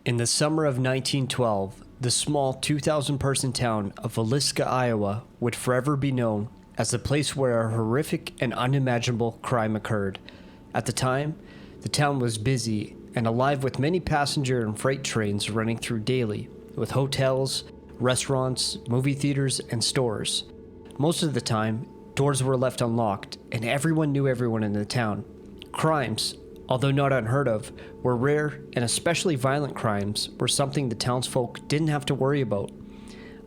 In the summer of 1912, the small 2,000-person town of Villisca, Iowa, would forever be known as the place where a horrific and unimaginable crime occurred. At the time, the town was busy and alive with many passenger and freight trains running through daily, with hotels, restaurants, movie theaters, and stores. Most of the time, doors were left unlocked, and everyone knew everyone in the town. Crimes, although not unheard of, were rare, and especially violent crimes were something the townsfolk didn't have to worry about.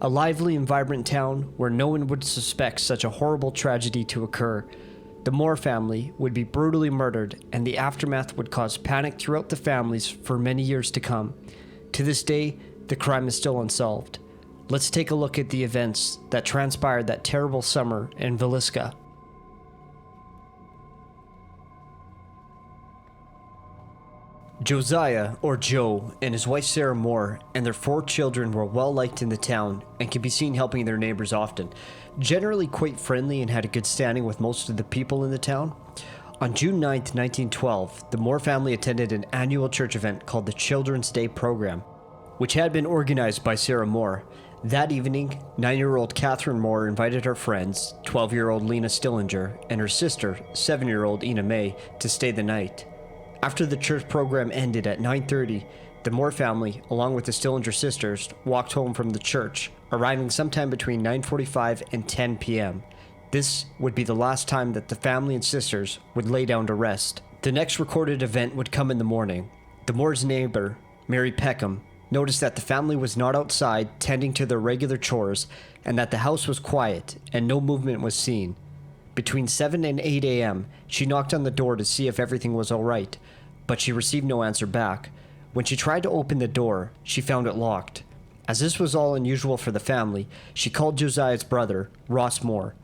A lively and vibrant town where no one would suspect such a horrible tragedy to occur. The Moore family would be brutally murdered, and the aftermath would cause panic throughout the families for many years to come. To this day, the crime is still unsolved. Let's take a look at the events that transpired that terrible summer in Villisca. Josiah, or Joe, and his wife Sarah Moore, and their 4 children were well liked in the town and could be seen helping their neighbors often. Generally quite friendly and had a good standing with most of the people in the town. On June 9th, 1912, the Moore family attended an annual church event called the Children's Day Program, which had been organized by Sarah Moore. That evening, 9-year-old Catherine Moore invited her friends, 12-year-old Lena Stillinger, and her sister, 7-year-old Ina May, to stay the night. After the church program ended at 9:30, the Moore family, along with the Stillinger sisters, walked home from the church, arriving sometime between 9:45 and 10 p.m. This would be the last time that the family and sisters would lay down to rest. The next recorded event would come in the morning. The Moore's neighbor, Mary Peckham, noticed that the family was not outside tending to their regular chores and that the house was quiet and no movement was seen. Between 7 and 8 a.m., she knocked on the door to see if everything was all right, but she received no answer back. When she tried to open the door, she found it locked. As this was all unusual for the family, she called Josiah's brother, Ross Moore.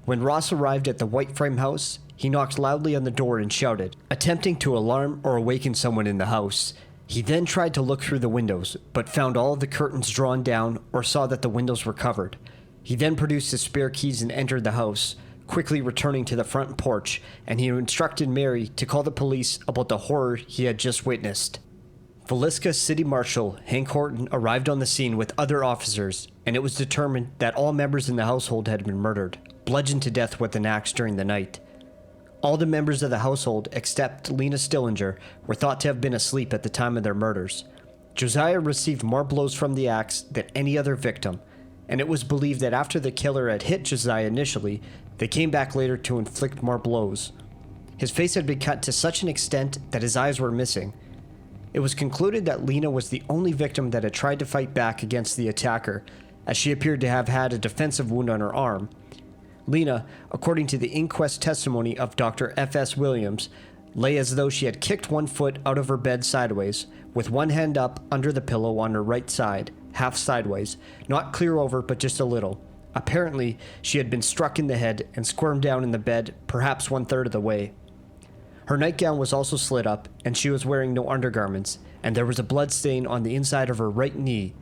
When Ross arrived at the white frame house, he knocked loudly on the door and shouted, attempting to alarm or awaken someone in the house. He then tried to look through the windows, but found all of the curtains drawn down or saw that the windows were covered. He then produced his spare keys and entered the house, quickly returning to the front porch, and he instructed Mary to call the police about the horror he had just witnessed. Villisca City Marshal Hank Horton arrived on the scene with other officers, and it was determined that all members in the household had been murdered, bludgeoned to death with an axe during the night. All the members of the household, except Lena Stillinger, were thought to have been asleep at the time of their murders. Josiah received more blows from the axe than any other victim, and it was believed that after the killer had hit Josiah initially, they came back later to inflict more blows. His face had been cut to such an extent that his eyes were missing. It was concluded that Lena was the only victim that had tried to fight back against the attacker, as she appeared to have had a defensive wound on her arm. Lena, according to the inquest testimony of Dr. F.S. Williams, lay as though she had kicked one foot out of her bed sideways, with one hand up under the pillow on her right side, half sideways, not clear over but just a little. Apparently, she had been struck in the head and squirmed down in the bed, perhaps 1/3 of the way. Her nightgown was also slit up, and she was wearing no undergarments, and there was a blood stain on the inside of her right knee.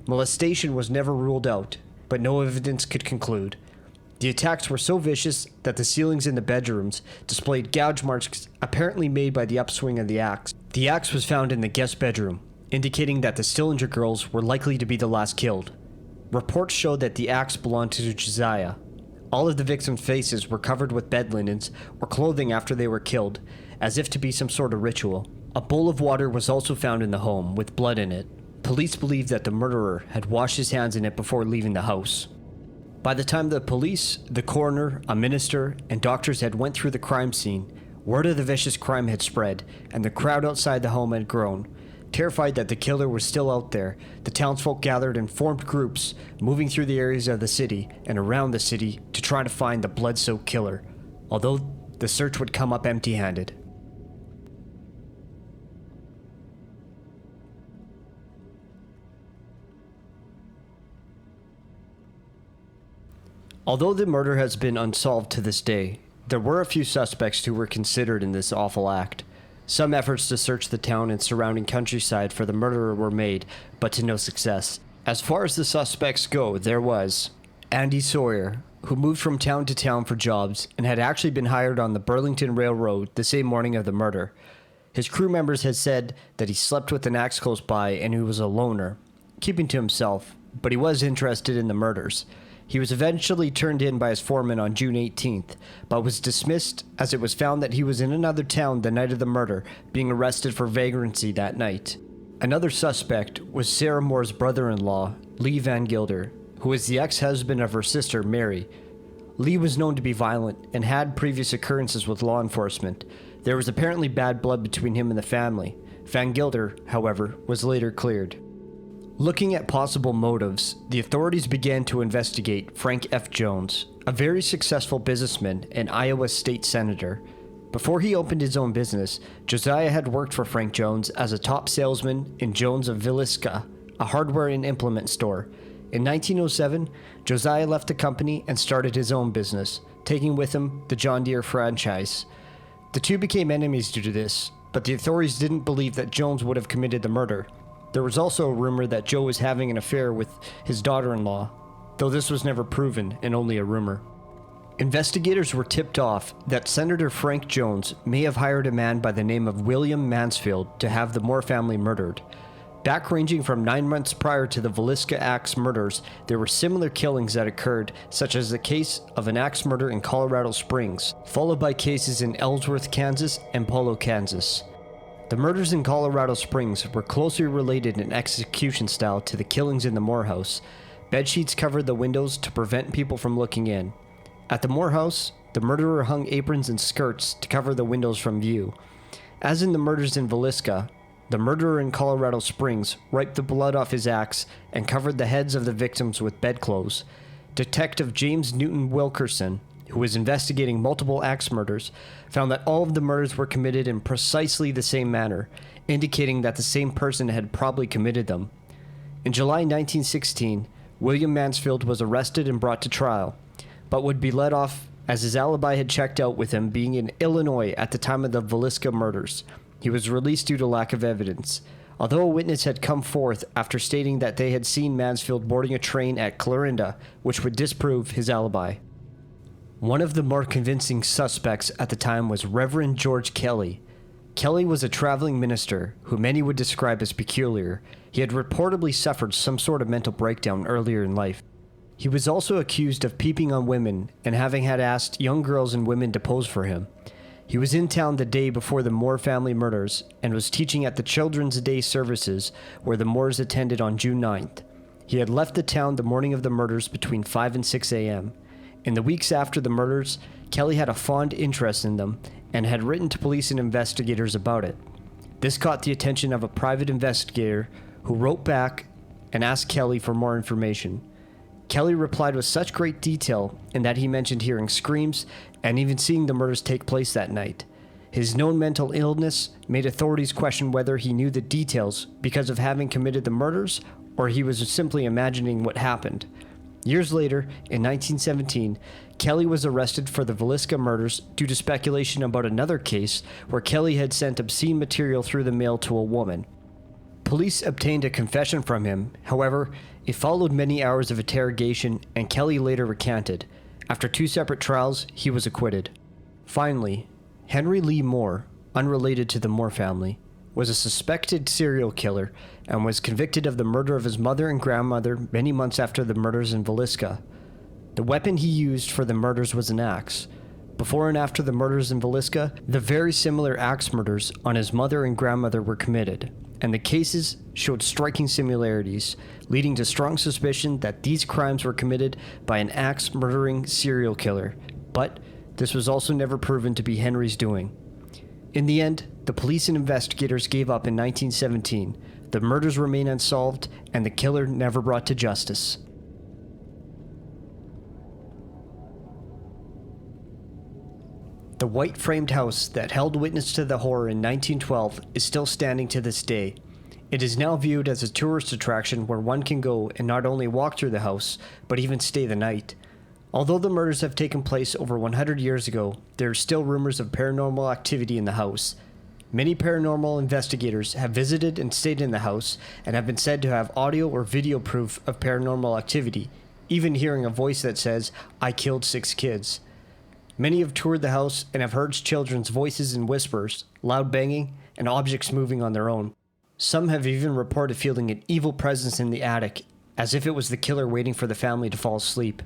Molestation was never ruled out, but no evidence could conclude. The attacks were so vicious that the ceilings in the bedrooms displayed gouge marks apparently made by the upswing of the axe. The axe was found in the guest bedroom, indicating that the Stillinger girls were likely to be the last killed. Reports showed that the axe belonged to Josiah. All of the victims' faces were covered with bed linens or clothing after they were killed, as if to be some sort of ritual. A bowl of water was also found in the home, with blood in it. Police believed that the murderer had washed his hands in it before leaving the house. By the time the police, the coroner, a minister, and doctors had went through the crime scene, word of the vicious crime had spread, and the crowd outside the home had grown. Terrified that the killer was still out there, the townsfolk gathered in formed groups, moving through the areas of the city and around the city to try to find the blood-soaked killer, although the search would come up empty-handed. Although the murder has been unsolved to this day, there were a few suspects who were considered in this awful act. Some efforts to search the town and surrounding countryside for the murderer were made, but to no success. As far as the suspects go, there was Andy Sawyer, who moved from town to town for jobs and had actually been hired on the Burlington Railroad the same morning of the murder. His crew members had said that he slept with an axe close by and he was a loner, keeping to himself, but he was interested in the murders. He was eventually turned in by his foreman on June 18th, but was dismissed as it was found that he was in another town the night of the murder, being arrested for vagrancy that night. Another suspect was Sarah Moore's brother-in-law, Lee Van Gilder, who was the ex-husband of her sister, Mary. Lee was known to be violent and had previous occurrences with law enforcement. There was apparently bad blood between him and the family. Van Gilder, however, was later cleared. Looking at possible motives, the authorities began to investigate Frank F. Jones, a very successful businessman and Iowa state senator. Before he opened his own business, Josiah had worked for Frank Jones as a top salesman in Jones of Villisca, a hardware and implement store. In 1907, Josiah left the company and started his own business, taking with him the John Deere franchise. The two became enemies due to this, but the authorities didn't believe that Jones would have committed the murder. There was also a rumor that Joe was having an affair with his daughter-in-law, though this was never proven and only a rumor. Investigators were tipped off that Senator Frank Jones may have hired a man by the name of William Mansfield to have the Moore family murdered. Back ranging from 9 months prior to the Villisca axe murders, there were similar killings that occurred, such as the case of an axe murder in Colorado Springs, followed by cases in Ellsworth, Kansas and Polo, Kansas. The murders in Colorado Springs were closely related in execution style to the killings in the Moore house. Bedsheets covered the windows to prevent people from looking in. At the Moore house, the murderer hung aprons and skirts to cover the windows from view. As in the murders in Villisca, the murderer in Colorado Springs wiped the blood off his axe and covered the heads of the victims with bedclothes. Detective James Newton Wilkerson, who was investigating multiple axe murders, found that all of the murders were committed in precisely the same manner, indicating that the same person had probably committed them. In July 1916, William Mansfield was arrested and brought to trial, but would be let off as his alibi had checked out with him being in Illinois at the time of the Villisca murders. He was released due to lack of evidence, although a witness had come forth after stating that they had seen Mansfield boarding a train at Clarinda, which would disprove his alibi. One of the more convincing suspects at the time was Reverend George Kelly. Kelly was a traveling minister who many would describe as peculiar. He had reportedly suffered some sort of mental breakdown earlier in life. He was also accused of peeping on women and having had asked young girls and women to pose for him. He was in town the day before the Moore family murders and was teaching at the Children's Day services where the Moores attended on June 9th. He had left the town the morning of the murders between 5 and 6 a.m. In the weeks after the murders, Kelly had a fond interest in them and had written to police and investigators about it. This caught the attention of a private investigator who wrote back and asked Kelly for more information. Kelly replied with such great detail in that he mentioned hearing screams and even seeing the murders take place that night. His known mental illness made authorities question whether he knew the details because of having committed the murders or he was simply imagining what happened. Years later, in 1917, Kelly was arrested for the Villisca murders due to speculation about another case where Kelly had sent obscene material through the mail to a woman. Police obtained a confession from him. However, it followed many hours of interrogation, and Kelly later recanted. After 2 separate trials, he was acquitted. Finally, Henry Lee Moore, unrelated to the Moore family, was a suspected serial killer and was convicted of the murder of his mother and grandmother many months after the murders in Villisca. The weapon he used for the murders was an axe. Before and after the murders in Villisca, the very similar axe murders on his mother and grandmother were committed, and the cases showed striking similarities, leading to strong suspicion that these crimes were committed by an axe-murdering serial killer, but this was also never proven to be Henry's doing. In the end, the police and investigators gave up in 1917. The murders remain unsolved, and the killer never brought to justice. The white framed house that held witness to the horror in 1912 is still standing to this day. It is now viewed as a tourist attraction where one can go and not only walk through the house, but even stay the night. Although the murders have taken place over 100 years ago, there are still rumors of paranormal activity in the house. Many paranormal investigators have visited and stayed in the house and have been said to have audio or video proof of paranormal activity, even hearing a voice that says, "I killed 6 kids." Many have toured the house and have heard children's voices and whispers, loud banging, and objects moving on their own. Some have even reported feeling an evil presence in the attic, as if it was the killer waiting for the family to fall asleep.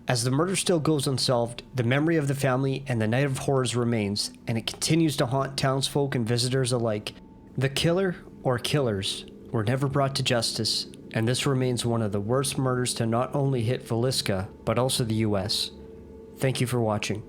As the murder still goes unsolved, the memory of the family and the Night of Horrors remains, and it continues to haunt townsfolk and visitors alike. The killer, or killers, were never brought to justice, and this remains one of the worst murders to not only hit Villisca, but also the US. Thank you for watching.